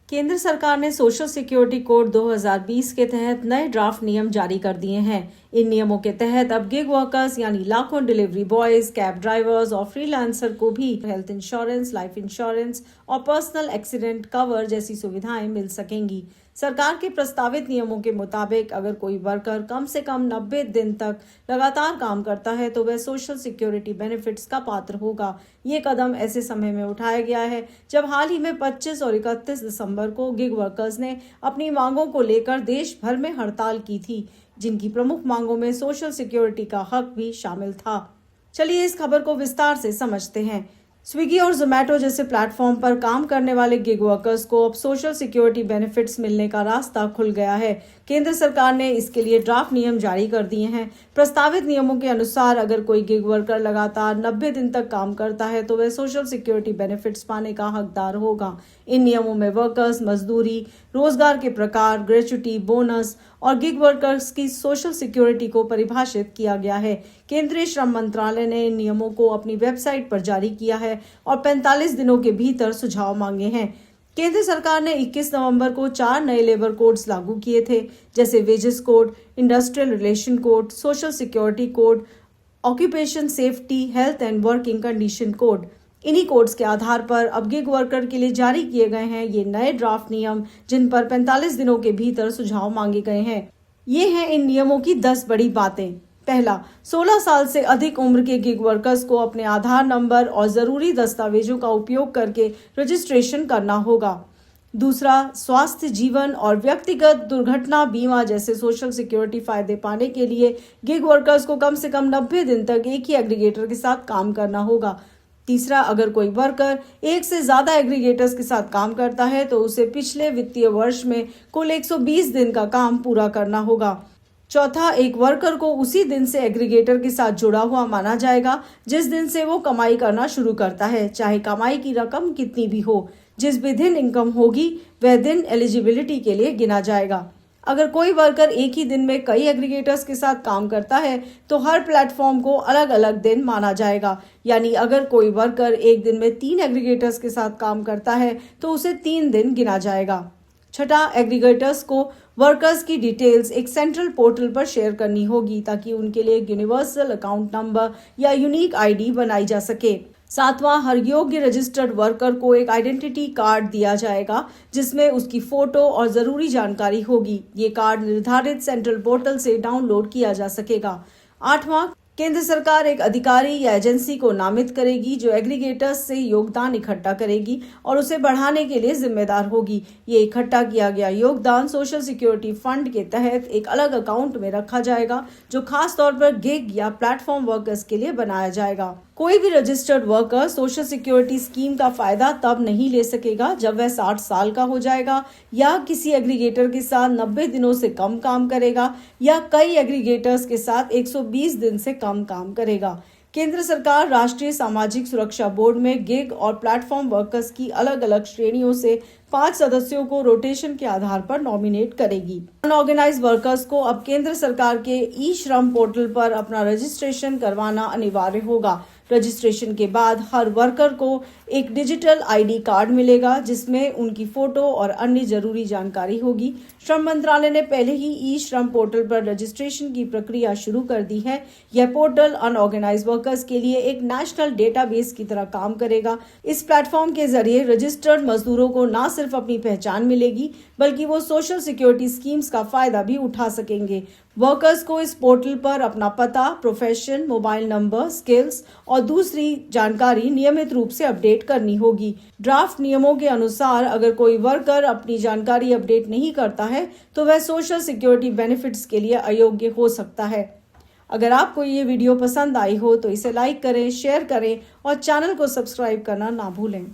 केंद्र सरकार ने सोशल सिक्योरिटी कोड 2020 के तहत नए ड्राफ्ट नियम जारी कर दिए हैं। इन नियमों के तहत अब गिग वर्कर्स यानी लाखों डिलीवरी बॉयज, कैब ड्राइवर्स और फ्रीलांसर को भी हेल्थ इंश्योरेंस, लाइफ इंश्योरेंस और पर्सनल एक्सीडेंट कवर जैसी सुविधाएं मिल सकेंगी। सरकार के प्रस्तावित नियमों के मुताबिक अगर कोई वर्कर कम से कम 90 दिन तक लगातार काम करता है तो वह सोशल सिक्योरिटी बेनिफिट्स का पात्र होगा। ये कदम ऐसे समय में उठाया गया है जब हाल ही में 25 और 31 दिसंबर को गिग वर्कर्स ने अपनी मांगों को लेकर देश भर में हड़ताल की थी, जिनकी प्रमुख मांगों में सोशल सिक्योरिटी का हक भी शामिल था। चलिए इस खबर को विस्तार से समझते हैं। स्विगी और जोमेटो जैसे प्लेटफॉर्म पर काम करने वाले गिग वर्कर्स को अब सोशल सिक्योरिटी बेनिफिट्स मिलने का रास्ता खुल गया है। केंद्र सरकार ने इसके लिए ड्राफ्ट नियम जारी कर दिए हैं। प्रस्तावित नियमों के अनुसार अगर कोई गिग वर्कर लगातार 90 दिन तक काम करता है तो वह सोशल सिक्योरिटी बेनिफिट्स पाने का हकदार होगा। इन नियमों में वर्कर्स, मजदूरी, रोजगार के प्रकार, ग्रेच्युटी, बोनस और गिग वर्कर्स की सोशल सिक्योरिटी को परिभाषित किया गया है। केंद्रीय श्रम मंत्रालय ने इन नियमों को अपनी वेबसाइट पर जारी किया है और 45 दिनों के भीतर सुझाव मांगे हैं। केंद्र सरकार ने 21 नवंबर को 4 नए लेबर कोड्स लागू किए थे, जैसे wages code, industrial relation code, social security code, occupation safety, health and working condition code. इन्हीं कोड्स के आधार पर अब गिग वर्कर के लिए जारी किए गए हैं ये नए ड्राफ्ट नियम, जिन पर 45 दिनों के भीतर सुझाव मांगे गए हैं। ये हैं इन नियमों की 10 बड़ी बातें। पहला, 16 साल से अधिक उम्र के गिग वर्कर्स को अपने आधार नंबर और जरूरी दस्तावेजों का उपयोग करके रजिस्ट्रेशन करना होगा। दूसरा, स्वास्थ्य, जीवन और व्यक्तिगत दुर्घटना बीमा जैसे सोशल सिक्योरिटी फायदे पाने के लिए गिग वर्कर्स को कम से कम 90 दिन तक एक ही एग्रीगेटर के साथ काम करना होगा। तीसरा, अगर कोई वर्कर एक से ज्यादा एग्रीगेटर्स के साथ काम करता है तो उसे पिछले वित्तीय वर्ष में कुल 120 दिन का काम पूरा करना होगा। चौथा, एक वर्कर को उसी दिन से एग्रीगेटर के साथ जुड़ा हुआ माना जाएगा जिस दिन से वो कमाई करना शुरू करता है, चाहे कमाई की रकम कितनी भी हो। जिस भी दिन इनकम होगी वह दिन एलिजिबिलिटी के लिए गिना जाएगा। अगर कोई वर्कर एक ही दिन में कई एग्रीगेटर्स के साथ काम करता है तो हर प्लेटफॉर्म को अलग अलग दिन माना जाएगा। यानी अगर कोई वर्कर एक दिन में 3 एग्रीगेटर्स के साथ काम करता है तो उसे 3 दिन गिना जाएगा। छठा, एग्रीगेटर्स को वर्कर्स की डिटेल्स एक सेंट्रल पोर्टल पर शेयर करनी होगी ताकि उनके लिए एक यूनिवर्सल अकाउंट नंबर या यूनिक आईडी बनाई जा सके। सातवां, हर योग्य रजिस्टर्ड वर्कर को एक आइडेंटिटी कार्ड दिया जाएगा जिसमें उसकी फोटो और जरूरी जानकारी होगी। ये कार्ड निर्धारित सेंट्रल पोर्टल से डाउनलोड किया जा सकेगा। आठवां, केंद्र सरकार एक अधिकारी या एजेंसी को नामित करेगी जो एग्रीगेटर्स से योगदान इकट्ठा करेगी और उसे बढ़ाने के लिए जिम्मेदार होगी। ये इकट्ठा किया गया योगदान सोशल सिक्योरिटी फंड के तहत एक अलग अकाउंट में रखा जाएगा जो खास तौर पर गिग या प्लेटफॉर्म वर्कर्स के लिए बनाया जाएगा। कोई भी registered worker social security scheme का फायदा तब नहीं ले सकेगा जब वह 60 साल का हो जाएगा या किसी एग्रीगेटर के साथ 90 दिनों से कम काम करेगा या कई एग्रीगेटर्स के साथ 120 दिन से कम काम करेगा। केंद्र सरकार राष्ट्रीय सामाजिक सुरक्षा बोर्ड में गिग और प्लेटफॉर्म वर्कर्स की अलग अलग श्रेणियों से 5 सदस्यों को रोटेशन के आधार पर नॉमिनेट करेगी। अनऑर्गेनाइज्ड वर्कर्स को अब केंद्र सरकार के ई श्रम पोर्टल पर अपना रजिस्ट्रेशन करवाना अनिवार्य होगा। रजिस्ट्रेशन के बाद हर वर्कर को एक डिजिटल आईडी कार्ड मिलेगा जिसमें उनकी फोटो और अन्य जरूरी जानकारी होगी। श्रम मंत्रालय ने पहले ही ई श्रम पोर्टल पर रजिस्ट्रेशन की प्रक्रिया शुरू कर दी है। यह पोर्टल अनऑर्गेनाइज्ड वर्कर्स के लिए एक नेशनल डेटाबेस की तरह काम करेगा। इस प्लेटफॉर्म के जरिए रजिस्टर्ड मजदूरों को न सिर्फ अपनी पहचान मिलेगी बल्कि वो सोशल सिक्योरिटी स्कीम्स का फायदा भी उठा सकेंगे। वर्कर्स को इस पोर्टल पर अपना पता, प्रोफेशन, मोबाइल नंबर, स्किल्स और दूसरी जानकारी नियमित रूप से अपडेट करनी होगी। ड्राफ्ट नियमों के अनुसार अगर कोई वर्कर अपनी जानकारी अपडेट नहीं करता है तो वह सोशल सिक्योरिटी बेनिफिट्स के लिए अयोग्य हो सकता है। अगर आपको ये वीडियो पसंद आई हो तो इसे लाइक करें, शेयर करें और चैनल को सब्सक्राइब करना ना भूलें।